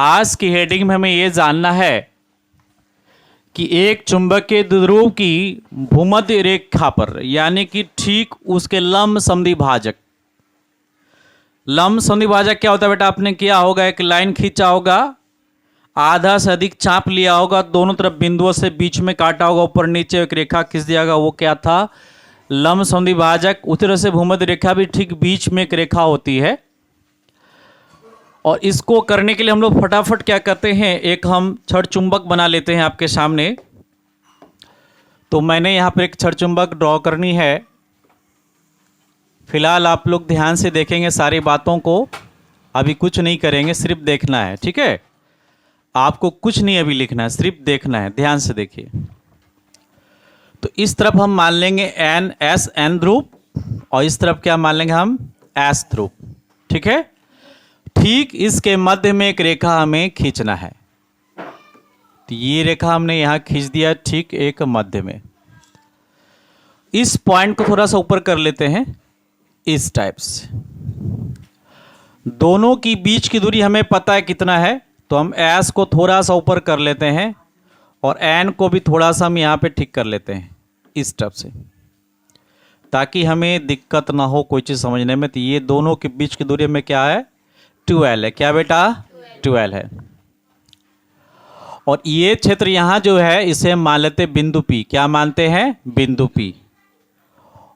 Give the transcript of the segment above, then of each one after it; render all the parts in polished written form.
आज की हेडिंग में हमें यह जानना है कि एक चुंबकीय द्विध्रुव की भूमध्य रेखा पर यानी कि ठीक उसके लंब समद्विभाजक। लंब समद्विभाजक क्या होता है बेटा? आपने किया होगा, एक लाइन खींचा होगा, आधा से अधिक चाप लिया होगा, दोनों तरफ बिंदुओं से बीच में काटा होगा, ऊपर नीचे एक रेखा खींच दिया होगा, वो क्या था? लंब समद्विभाजक। उसी तरह से भूमध्य रेखा भी ठीक बीच में एक रेखा होती है। और इसको करने के लिए हम लोग फटाफट क्या करते हैं, एक हम छड़ चुंबक बना लेते हैं आपके सामने। तो मैंने यहाँ पर एक छड़ चुंबक ड्रॉ करनी है। फिलहाल आप लोग ध्यान से देखेंगे सारी बातों को, अभी कुछ नहीं करेंगे, सिर्फ देखना है, ठीक है? आपको कुछ नहीं अभी लिखना है, सिर्फ देखना है, ध्यान से देखिए। तो इस तरफ हम मान लेंगे एन एस एन ध्रुव, और इस तरफ क्या मान लेंगे हम? एस ध्रुव, ठीक है? ठीक इसके मध्य में एक रेखा हमें खींचना है। तो ये रेखा हमने यहां खींच दिया, ठीक एक मध्य में। इस पॉइंट को थोड़ा सा ऊपर कर लेते हैं, इस टाइप से। दोनों की बीच की दूरी हमें पता है कितना है, तो हम एस को थोड़ा सा ऊपर कर लेते हैं और एन को भी थोड़ा सा हम यहाँ पे ठीक कर लेते हैं इस तरफ से, ताकि हमें दिक्कत ना हो कोई चीज़ समझने में। तो ये दोनों के बीच की दूरी में क्या है? 12 है। क्या बेटा? 12 है। और ये क्षेत्र यहाँ जो है इसे हम मान लेते बिंदु P। क्या मानते हैं? बिंदु P।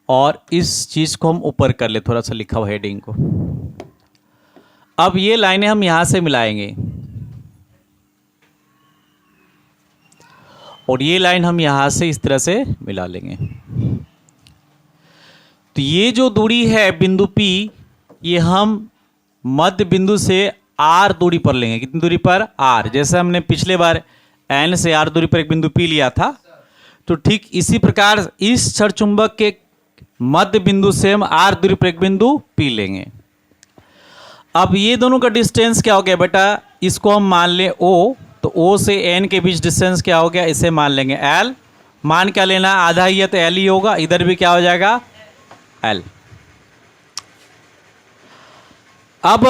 और इस चीज को हम ऊपर कर ले, थोड़ा सा लिखा हुआ हेडिंग को। अब ये लाइनें हम यहां से मिलाएंगे और ये लाइन हम यहां से इस तरह से मिला लेंगे। तो ये जो दूरी है बिंदु P, ये हम मध्य बिंदु से R दूरी पर लेंगे। कितनी दूरी पर? R। जैसे हमने पिछले बार N से R दूरी पर एक बिंदु P लिया था, तो ठीक इसी प्रकार इस छड़ चुंबक के मध्य बिंदु से हम R दूरी पर एक बिंदु P लेंगे। अब ये दोनों का डिस्टेंस क्या हो गया बेटा? इसको हम मान लें O, तो O से N के बीच डिस्टेंस क्या हो गया? इसे मान लेंगे L। मान क्या लेना? आधा ही है तो L ही होगा। इधर भी क्या हो जाएगा? L। अब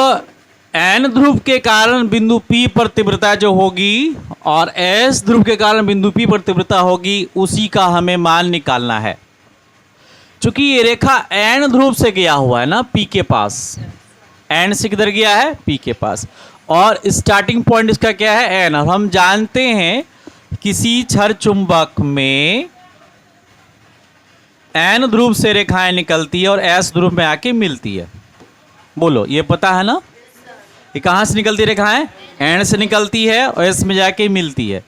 N ध्रुव के कारण बिंदु P पर तीव्रता जो होगी और S ध्रुव के कारण बिंदु P पर तीव्रता होगी, उसी का हमें मान निकालना है। चूंकि ये रेखा N ध्रुव से गया हुआ है ना P के पास, N से किधर गया है? P के पास। और स्टार्टिंग पॉइंट इसका क्या है? N। और हम जानते हैं किसी छड़ चुंबक में N ध्रुव से रेखाएं निकलती है और S ध्रुव में आके मिलती है। बोलो, ये पता है ना? ये कहाँ से निकलती रेखाएं? N से निकलती है और S में जाके मिलती है।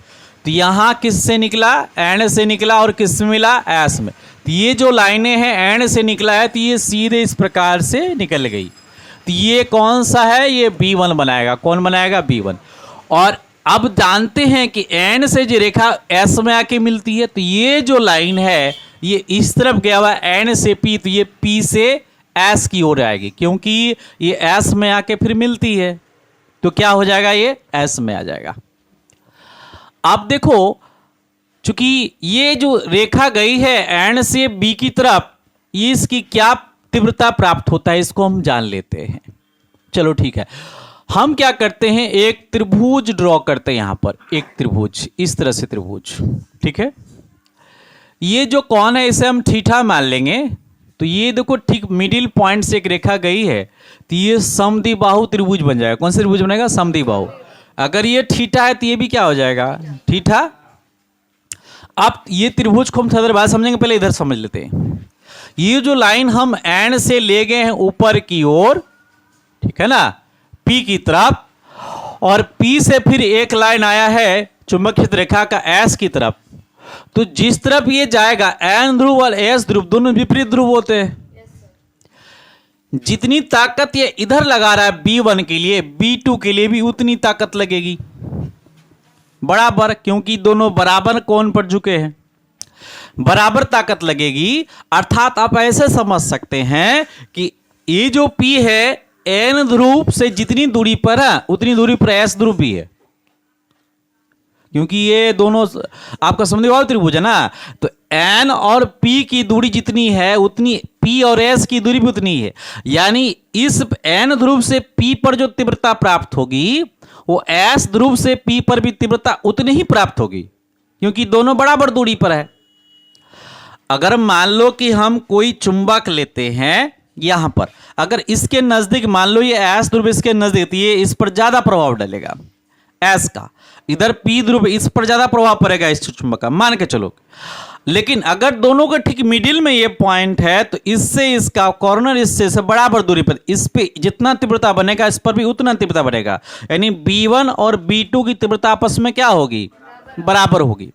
तो यहाँ किससे निकला? N से निकला। और किस में मिला? S में। तो ये जो लाइनें हैं N से निकला है, तो ये सीधे इस प्रकार से निकल गई। तो ये कौन सा है? ये B1 बनाएगा। कौन बनाएगा? B1। और अब जानते हैं कि N से जो रेखा S में आके मिलती है, तो ये जो लाइन है ये इस तरफ गया हुआ है N से P, तो ये P से S की ओर आएगी, क्योंकि ये S में आके फिर मिलती है। तो क्या हो जाएगा? ये S में आ जाएगा। अब देखो, चूंकि ये जो रेखा गई है N से B की तरफ, ये इसकी क्या तीव्रता प्राप्त होता है इसको हम जान लेते हैं। चलो ठीक है, हम क्या करते हैं, एक त्रिभुज ड्रॉ करते हैं। यहां पर एक त्रिभुज, इस तरह से त्रिभुज, ठीक है? ये जो कौन है इसे हम थीटा मान लेंगे। तो ये देखो ठीक मिडिल पॉइंट से एक रेखा गई है, तो ये समद्विबाहु त्रिभुज बन जाएगा। कौन सा त्रिभुज बनेगा? समद्विबाहु। अगर ये थीटा है तो ये भी क्या हो जाएगा? थीटा। अब ये त्रिभुज को हम थोड़ा बाद समझेंगे, पहले इधर समझ लेते हैं। ये जो लाइन हम N से ले गए हैं ऊपर की ओर, ठीक है ना, P की तरफ, और P से फिर एक लाइन आया है चुंबकीय रेखा का S की तरफ। तो जिस तरफ ये जाएगा N ध्रुव और S ध्रुव दोनों विपरीत ध्रुव होते हैं। जितनी ताकत ये इधर लगा रहा है B1 के लिए, B2 के लिए भी उतनी ताकत लगेगी बराबर, क्योंकि दोनों बराबर कोण पर झुके हैं, बराबर ताकत लगेगी। अर्थात आप ऐसे समझ सकते हैं कि ये जो P है N ध्रुव से जितनी दूरी पर है उतनी दूरी पर S ध्रुव भी है, क्योंकि ये दोनों आपका समद्विबाहु त्रिभुज है ना। तो N और P की दूरी जितनी है उतनी P और S की दूरी भी उतनी है। यानी इस N ध्रुव से P पर जो तीव्रता प्राप्त होगी वो एस ध्रुव से पी पर भी तीव्रता उतनी ही प्राप्त होगी, क्योंकि दोनों बराबर दूरी पर है। अगर मान लो कि हम कोई चुंबक लेते हैं यहां पर, अगर इसके नजदीक मान लो ये एस ध्रुव इसके नजदीक, तो ये इस पर ज्यादा प्रभाव डालेगा एस का, इधर पी ध्रुव इस पर ज्यादा प्रभाव पड़ेगा इस चुंबक का, मान के चलो। लेकिन अगर दोनों के ठीक मिडिल में ये पॉइंट है, तो इससे इसका कॉर्नर इससे से बराबर दूरी पर, इस पे जितना तीव्रता बनेगा इस पर भी उतना तीव्रता बढ़ेगा, यानी B1 और B2 की तीव्रता आपस में क्या होगी, बराबर होगी।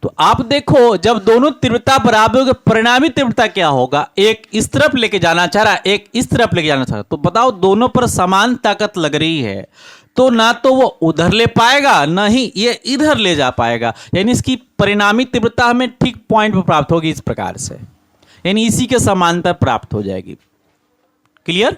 तो आप देखो जब दोनों तीव्रता बराबर होगी, परिणामी तीव्रता क्या होगा, एक इस तरफ लेके जाना चाह रहा है, एक इस तरफ लेके जाना चाह रहा है, तो बताओ दोनों पर समान ताकत लग रही है, तो ना तो वो उधर ले पाएगा ना ही ये इधर ले जा पाएगा, यानी इसकी परिणामी तीव्रता हमें ठीक पॉइंट पर प्राप्त होगी इस प्रकार से, यानी इसी के समांतर प्राप्त हो जाएगी। क्लियर?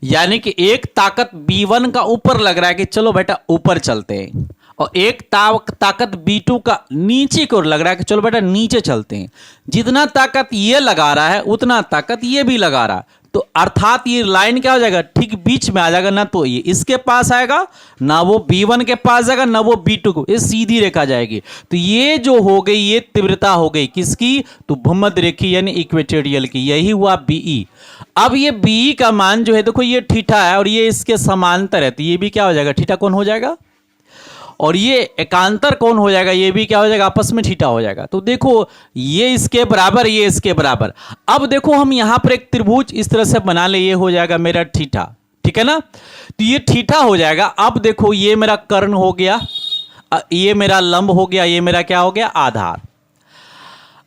यानी कि एक ताकत B1 का ऊपर लग रहा है कि चलो बेटा ऊपर चलते हैं, और एक ताकत B2 का नीचे की ओर लग रहा है कि चलो बेटा नीचे चलते हैं। जितना ताकत ये लगा रहा है उतना ताकत ये भी लगा रहा है, तो अर्थात ये लाइन क्या हो जाएगा, ठीक बीच में आ जाएगा, ना तो ये इसके पास आएगा, ना वो B1 के पास जाएगा, ना वो B2 को, ये सीधी रेखा जाएगी। तो ये जो हो गई ये तीव्रता हो गई किसकी, तो भूमध्य रेखी यानी इक्वेटोरियल की, यही हुआ BE। अब ये BE का मान जो है देखो ये थीटा है और ये इसके समांतर है, तो ये भी क्या हो जाएगा, थीटा कोण हो जाएगा, और ये एकांतर कोण हो जाएगा, ये भी क्या हो जाएगा, आपस में थीटा हो जाएगा। तो देखो ये इसके बराबर, ये इसके बराबर। अब देखो हम यहां पर एक त्रिभुज इस तरह से बना ले, ये हो जाएगा मेरा थीटा, ठीक है ना, तो ये थीटा हो जाएगा। अब देखो ये मेरा कर्ण हो गया, ये मेरा लंब हो गया, ये मेरा क्या हो गया, आधार।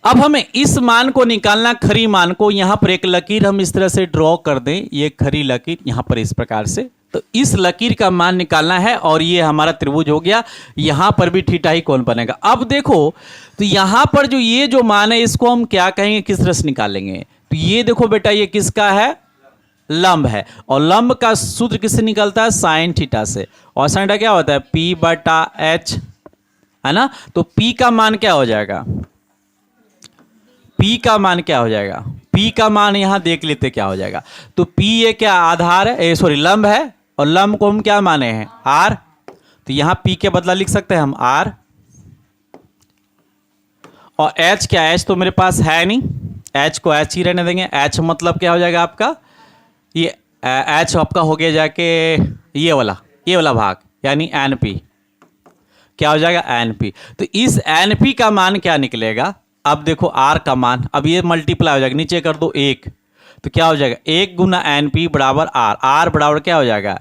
अब हमें इस मान को निकालना, खरी मान को, यहां पर एक लकीर हम इस तरह से ड्रॉ कर दें, ये खरी लकीर यहां पर इस प्रकार से, तो इस लकीर का मान निकालना है, और ये हमारा त्रिभुज हो गया, यहां पर भी थीटा ही कोण बनेगा। अब देखो तो यहां पर जो ये जो मान है इसको हम क्या कहेंगे, किस तरह से निकालेंगे, तो ये देखो बेटा ये किसका है, लंब है, और लंब का सूत्र किससे निकलता है, साइन थीटा से, और साइन थीटा क्या होता है, P/H, है ना। तो P का मान क्या हो जाएगा, P का मान क्या हो जाएगा, P का मान यहां देख लेते क्या हो जाएगा। तो P ये क्या आधार है, सॉरी लंब है, और लंब को हम क्या माने हैं, R, तो यहां P के बदला लिख सकते हैं हम R, और H क्या, H तो मेरे पास है नहीं, H को H ही रहने देंगे। H मतलब क्या हो जाएगा आपका, ये H आपका हो गया जाके ये वाला भाग, यानी NP, क्या हो जाएगा, NP। तो इस NP का मान क्या निकलेगा, अब देखो R का मान, अब ये मल्टीप्लाई हो जाएगा, नीचे कर दो 1, तो क्या हो जाएगा, 1 गुना NP बराबर R, R बराबर क्या हो जाएगा,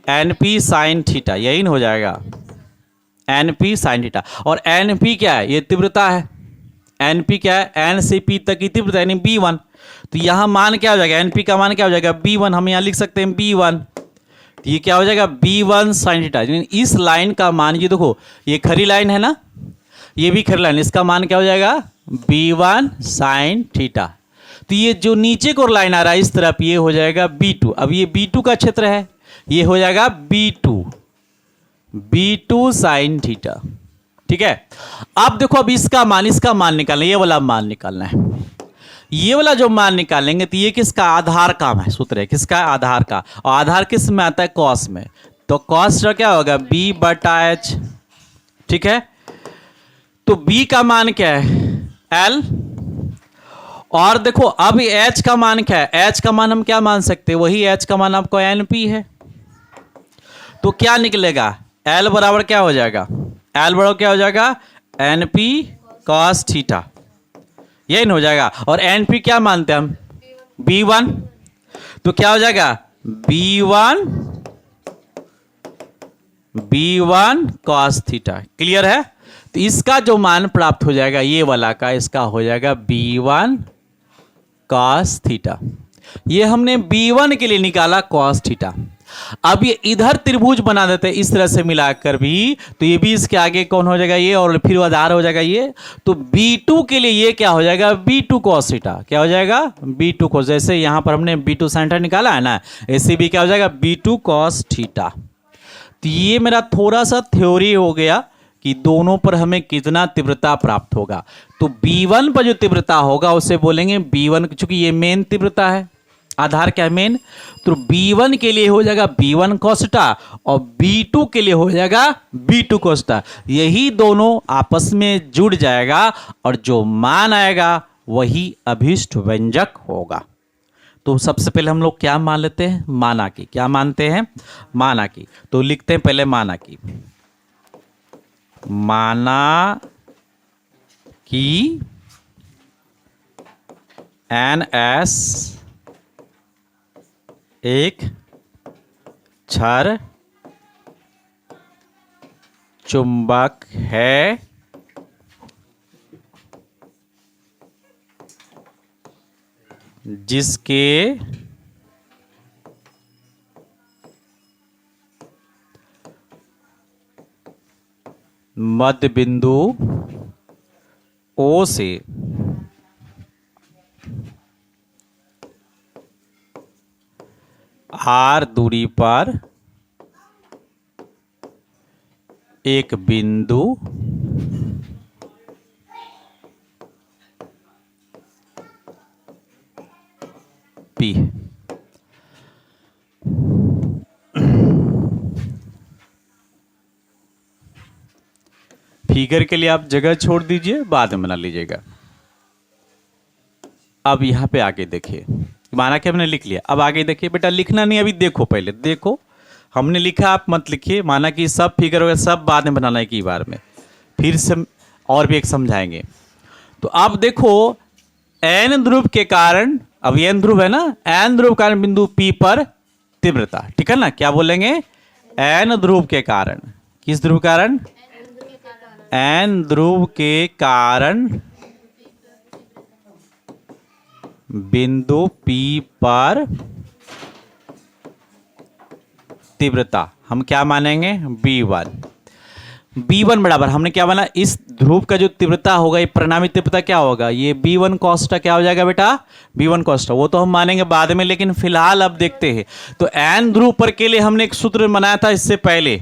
NP साइन थीटा, यही ना हो जाएगा, NP साइन थीटा। और NP क्या है, ये तीव्रता है, NP क्या है, N से P तक की तीव्रता यानी B1, तो यहां मान क्या हो जाएगा, NP का मान क्या हो जाएगा, B1, हम यहां लिख सकते हैं B1, तो ये क्या हो जाएगा, B1 साइन थीटा। इस लाइन का मान, ये देखो ये खरी लाइन है ना, ये भी खरी लाइन, इसका मान क्या हो जाएगा, B1 साइन थीटा। तो ये जो नीचे को लाइन आ रहा है इस तरफ, ये हो जाएगा B2, अब ये B2 का क्षेत्र है, ये हो जाएगा B2 साइन थीटा, ठीक है। अब देखो अब इसका मान निकालना, ये वाला मान निकालना है, ये वाला जो मान निकालेंगे तो ये किसका, आधार का है, सूत्र है किसका, आधार का, और आधार किस में आता है, कॉस में, तो कॉस क्या होगा, B/H, ठीक है। तो B का मान क्या है, L, और देखो अब H का मान क्या है, H का मान हम क्या मान सकते हैं, वही H का मान आपको NP है, तो क्या निकलेगा, L बराबर क्या हो जाएगा, L बराबर क्या हो जाएगा, NP cos थीटा, यही न हो जाएगा। और NP क्या मानते हैं हम, B1, तो क्या हो जाएगा, B1 cos थीटा। क्लियर है, तो इसका जो मान प्राप्त हो जाएगा ये वाला का, इसका हो जाएगा B1 cos थीटा। ये हमने B1 के लिए निकाला cos थीटा। अब ये इधर त्रिभुज बना देते हैं इस तरह से मिलाकर भी, तो ये भी इसके आगे कौन हो जाएगा, ये, और फिर आधार हो जाएगा ये, तो B2 के लिए ये क्या हो जाएगा, B2 cos थीटा, क्या हो जाएगा, B2 cos, जैसे यहां पर हमने B2 sin थीटा निकाला है ना, ऐसे भी क्या हो जाएगा, B2 cos थीटा। तो ये मेरा थोड़ा सा थ्योरी हो गया कि दोनों पर हमें कितना तीव्रता प्राप्त होगा। तो B1 पर जो तीव्रता होगा उसे बोलेंगे B1, चूंकि ये मेन तीव्रता है, आधार क्या है मेन, तो B1 के लिए हो जाएगा B1 कोस्टा और B2 के लिए हो जाएगा B2 कोस्टा। यही दोनों आपस में जुड़ जाएगा और जो मान आएगा वही अभिष्ट व्यंजक होगा। तो सबसे पहले हम लोग क्या मान लेते हैं, माना की। क्या मानते हैं, माना की। तो लिखते हैं पहले माना की। माना की NS एक क्षार चुंबक है जिसके मध्य बिंदु O से R दूरी पर एक बिंदु P है। फिगर के लिए आप जगह छोड़ दीजिए, बाद में बना लीजिएगा। अब यहां पे आगे देखिए, माना कि हमने लिख लिया। अब आगे देखिए बेटा, लिखना नहीं अभी, देखो पहले देखो। हमने लिखा, आप मत लिखिए। माना कि सब फिगर वगैरह सब बाद में बनाना है एक ही बार में, फिर से और भी एक समझाएंगे। तो आप देखो, एन ध्रुव के कारण, अब एन ध्रुव है ना, एन ध्रुव कारण बिंदु P पर तीव्रता, ठीक है ना। क्या बोलेंगे, एन ध्रुव के कारण। किस ध्रुव कारण, एन ध्रुव के कारण बिंदु P पर तीव्रता हम क्या मानेंगे, B1। B1 बराबर हमने क्या माना, इस ध्रुव का जो तीव्रता होगा, ये परिणामी तीव्रता क्या होगा, ये B1 कोस्टा क्या हो जाएगा बेटा, B1 कोस्टा। वो तो हम मानेंगे बाद में, लेकिन फिलहाल अब देखते हैं। तो एन ध्रुव पर के लिए हमने एक सूत्र बनाया था इससे पहले,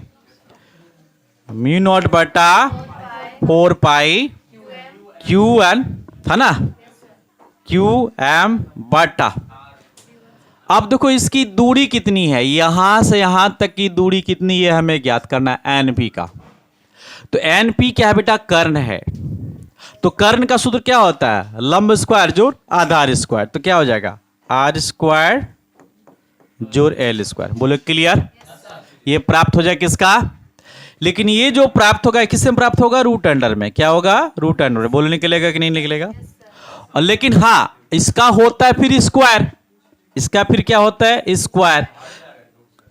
म्यू नॉट बटा 4 पाई QN था ना, QM बटा। अब देखो इसकी दूरी कितनी है, यहां से यहां तक की दूरी कितनी है हमें ज्ञात करना है, NP का। तो NP क्या है बेटा, कर्ण है। तो कर्ण का सूत्र क्या होता है, लंब स्क्वायर जोड़ आधार स्क्वायर। तो क्या हो जाएगा, R स्क्वायर जोड़ L स्क्वायर। बोलो क्लियर। ये प्राप्त हो जाए किसका, लेकिन ये जो प्राप्त होगा किससे प्राप्त होगा, रूट अंडर में। क्या होगा, रूट अंडर। बोलो निकलेगा कि नहीं निकलेगा। और लेकिन हाँ, इसका होता है फिर स्क्वायर, इसका फिर क्या होता है स्क्वायर,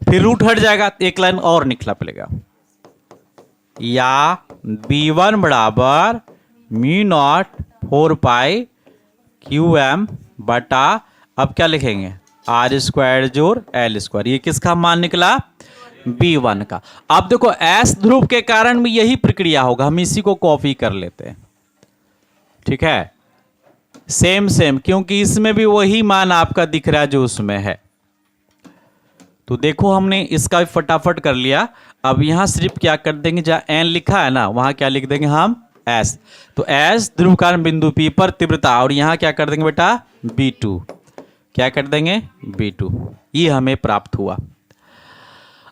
फिर रूट हट जाएगा, एक लाइन और निकला पड़ेगा। या B1 बराबर म्यू नॉट 4 पाई QM बटा, अब क्या लिखेंगे, R स्क्वायर जोड़ L स्क्वायर। ये किसका मान निकला, B1 का। अब देखो S ध्रुव के कारण भी यही प्रक्रिया होगा, हम इसी को कॉपी कर लेते हैं, ठीक है। सेम सेम, क्योंकि इसमें भी वही मान आपका दिख रहा है जो उसमें है। तो देखो हमने इसका भी फटाफट कर लिया। अब यहां सिर्फ क्या कर देंगे, जहां N लिखा है ना वहां क्या लिख देंगे हम, S। तो S ध्रुव कारण बिंदु P पर तीव्रता, और यहां क्या कर देंगे बेटा, B2। क्या कर देंगे, B2। ये हमें प्राप्त हुआ।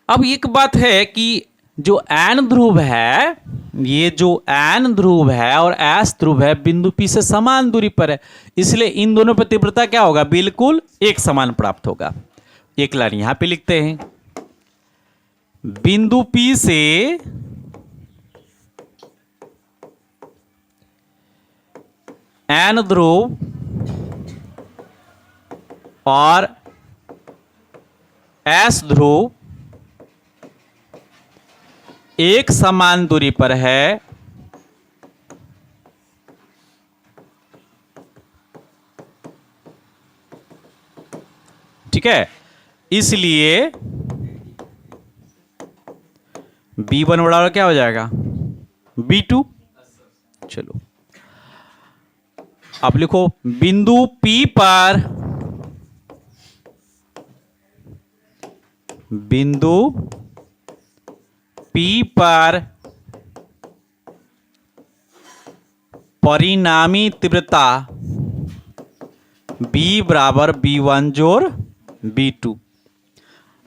अब एक बात है कि जो N ध्रुव है, ये जो N ध्रुव है और S ध्रुव है बिंदु P से समान दूरी पर है, इसलिए इन दोनों पर तीव्रता क्या होगा, बिल्कुल एक समान प्राप्त होगा। एक लाइन यहां पे लिखते हैं, बिंदु P से N ध्रुव और S ध्रुव एक समान दूरी पर है, ठीक है। इसलिए B1 बराबर क्या हो जाएगा, B2। चलो अब लिखो, बिंदु P पर, बिंदु P पर परिणामी तीव्रता B बराबर B1 जोड़ B2,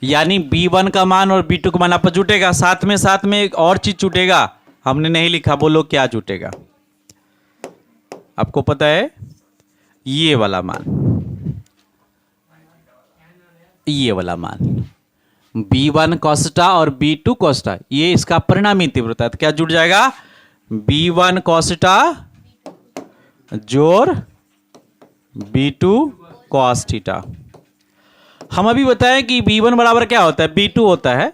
यानी B1 का मान और B2 का मान आपस जुटेगा। साथ में एक और चीज जुटेगा, हमने नहीं लिखा, बोलो क्या जुटेगा? आपको पता है? ये वाला मान, ये वाला मान B1 कोस्टा और B2 कोस्टा, ये इसका परिणामी तीव्रता है। तो क्या जुट जाएगा? B1 कोस्टा जोड़ B2 कॉस थीटा। हम अभी बताएं कि B1 बराबर क्या होता है? B2 होता है।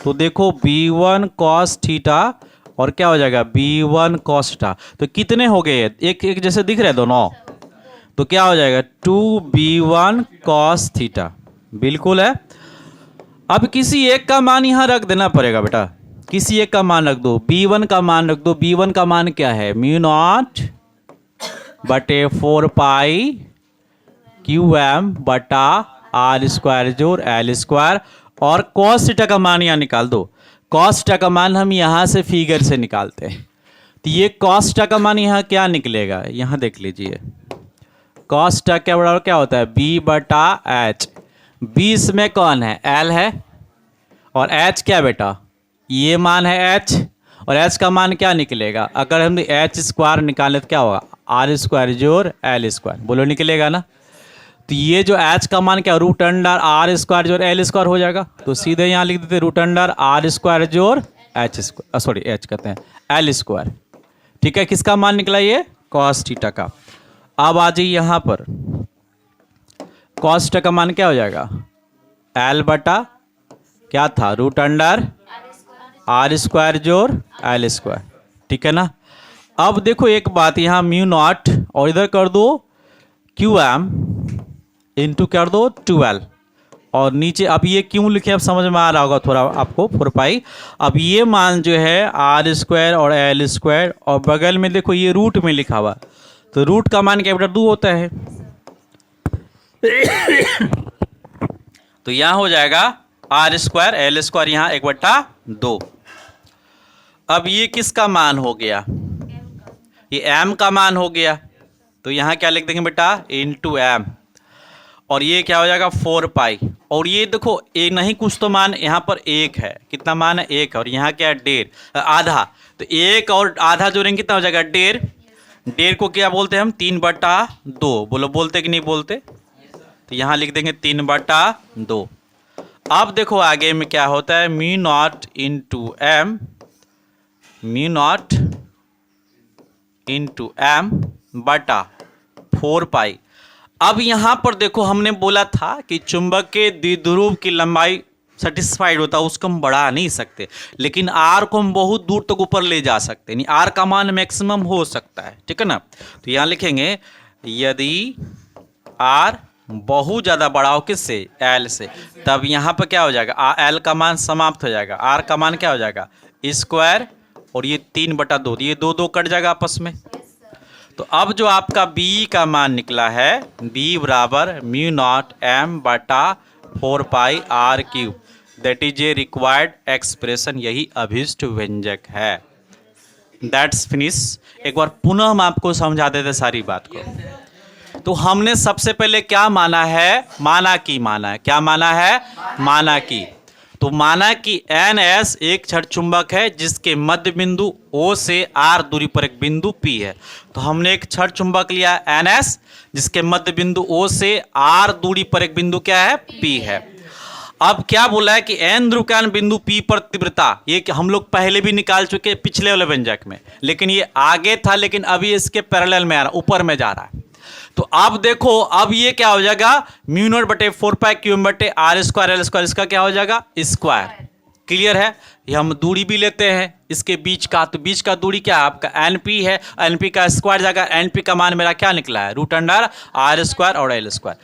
तो देखो B1 कॉस थीटा और क्या हो जाएगा? B1 cos theta. तो कितने हो गए? एक एक जैसे दिख रहे हैं दोनों, तो क्या हो जाएगा? 2B1 cos theta. बिल्कुल है। अब किसी एक का मान यहां रख देना पड़ेगा बेटा, किसी एक का मान रख दो। B1 का मान रख दो। B1 का मान क्या है? म्यू नॉट बटे 4 पाई QM बटा R स्क्वायर जोड़ L स्क्वायर, और कॉस थीटा का मान यहां निकाल दो। कॉस थीटा का मान हम यहां से फिगर से निकालते हैं। तो ये कॉस थीटा का मान यहां क्या निकलेगा? यहां देख लीजिए, कॉस थीटा क्या बराबर क्या होता है? B बटा H। B इसमें कौन है? L है, और H क्या बेटा? ये मान है H, और H का मान क्या निकलेगा? अगर हम H स्क्वायर निकालें तो क्या होगा? R स्क्वायर जोड़ L स्क्वायर, बोलो निकलेगा ना? तो ये जो H का मान क्या? रूट अंडर R स्क्वायर जोड़ L स्क्वायर हो जाएगा। तो सीधे यहाँ लिख देते रूट अंडर R स्क्वायर जोड़ H स्क्वायर, सॉरी H कहते हैं L स्क्वायर। ठीक है, किसका मान निकला? ये कॉस थीटा का। अब आ जाइए यहाँ पर, कॉस थीटा का मान क्या हो जाएगा? L बटा क्या था? रूट अंडर R स्क्वायर जोड़ L स्क्वायर। ठीक है ना? अब देखो एक बात, यहाँ म्यू नॉट और इधर कर दो QM इंटू कर दो 12, और नीचे अब ये क्यों लिखे अब समझ में आ रहा होगा थोड़ा आपको, 4 पाई। अब ये मान जो है R स्क्वायर और L स्क्वायर, और बगल में देखो ये रूट में लिखा हुआ, तो रूट का मान क्या बेटा? 2 होता है। तो यहां हो जाएगा R स्क्वायर L स्क्वायर यहाँ 1/2। अब ये किसका मान हो गया? ये M का मान हो गया। तो यहाँ क्या लिख देंगे बेटा? इंटू M, और ये क्या हो जाएगा? 4 पाई। और ये देखो एक नहीं कुछ तो मान यहाँ पर 1 है। कितना मान है? 1 है, और यहाँ क्या है? 1.5 आधा। तो 1 और आधा जोड़ेंगे कितना हो जाएगा? 1.5। 1.5 को क्या बोलते हैं हम? 3/2। बोलो बोलते कि नहीं बोलते? तो यहाँ लिख देंगे 3/2। अब देखो आगे में क्या होता है? Mu naught into M, mu naught into M बटा 4 पाई। अब यहां पर देखो हमने बोला था कि चुंबक के द्विध्रुव की लंबाई सेटिस्फाइड होता है, उसको हम बढ़ा नहीं सकते, लेकिन R को हम बहुत दूर तक ऊपर ले जा सकते हैं। R का मान मैक्सिमम हो सकता है। ठीक है ना? तो यहां लिखेंगे यदि R बहुत ज्यादा बड़ा हो किससे? L से, तब यहां पर क्या हो जाएगा? L का मान समाप्त हो जाएगा। R का मान क्या हो जाएगा? स्क्वायर, और ये 3/2, ये 2 कट जाएगा आपस में। तो अब जो आपका B का मान निकला है, B बराबर म्यू नॉट M बटा 4 पाई R cube, that is a required expression. यही अभिष्ट व्यंजक है। That's finish. एक बार पुनः हम आपको समझा देते सारी बात को। तो हमने सबसे पहले क्या माना है? माना कि माना है। क्या माना है? माना कि। तो माना कि NS एक क्षण चुंबक है जिसके मध्य बिंदु O से R दूरी पर एक बिंदु P है। तो हमने एक क्षण चुंबक लिया NS जिसके मध्य बिंदु O से R दूरी पर एक बिंदु क्या है? P है। अब क्या बोला है कि N ध्रुवकान बिंदु P पर तीव्रता, ये हम लोग पहले भी निकाल चुके पिछले वाले व्यंजक में, लेकिन ये आगे था, लेकिन अभी इसके पैरेलल में आ रहा, ऊपर में जा रहा है। तो अब देखो, अब ये क्या हो जाएगा? म्यू नॉट बटे 4 पाई QM बटे R स्क्वायर L स्क्वायर, इसका क्या हो जाएगा? स्क्वायर। क्लियर है? ये हम दूरी भी लेते हैं इसके बीच का, तो बीच का दूरी क्या है आपका? NP है। NP का स्क्वायर जाएगा। NP का मान मेरा क्या निकला है? रूट अंडर R स्क्वायर और L स्क्वायर।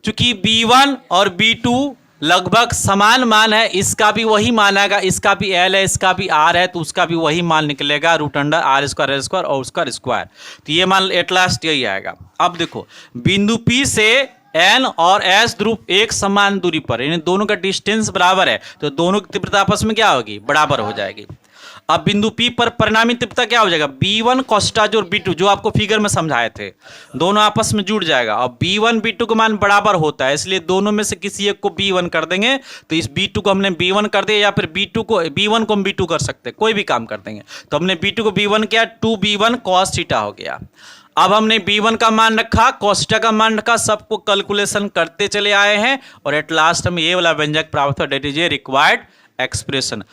चूंकि B1 और B2 लगभग समान मान है, इसका भी वही मान आएगा, इसका भी L है, इसका भी R है, तो उसका भी वही मान निकलेगा, root under R square L square और उसका स्क्वायर। तो ये मान एट लास्ट यही आएगा। अब देखो बिंदु P से N और S ध्रुव एक समान दूरी पर, यानी दोनों का डिस्टेंस बराबर है, तो दोनों की तीव्रता आपस में क्या होगी? बराबर हो जाएगी। अब बिंदु P पर परिणामी तीव्रता क्या हो जाएगा, B1 कोस्टा जो B2 जो आपको फिगर में समझाए थे, दोनों आपस में जुड़ जाएगा। और B1 B2 का मान बराबर होता है, इसलिए दोनों में से किसी एक को B1 कर देंगे। तो इस B2 को हमने B1 कर दिया, या फिर B1 को हम B2 कर सकते हैं, कोई भी काम कर देंगे। तो हमने B2 को B1 किया, 2B1 cos थीटा हो गया। अब हमने B1 का मान रखा, कोस्टा का मान रखा, सबको कैलकुलेशन करते चले आए हैं और एट लास्ट हमें ये वाला व्यंजक प्राप्त हुआ, that is a required expression.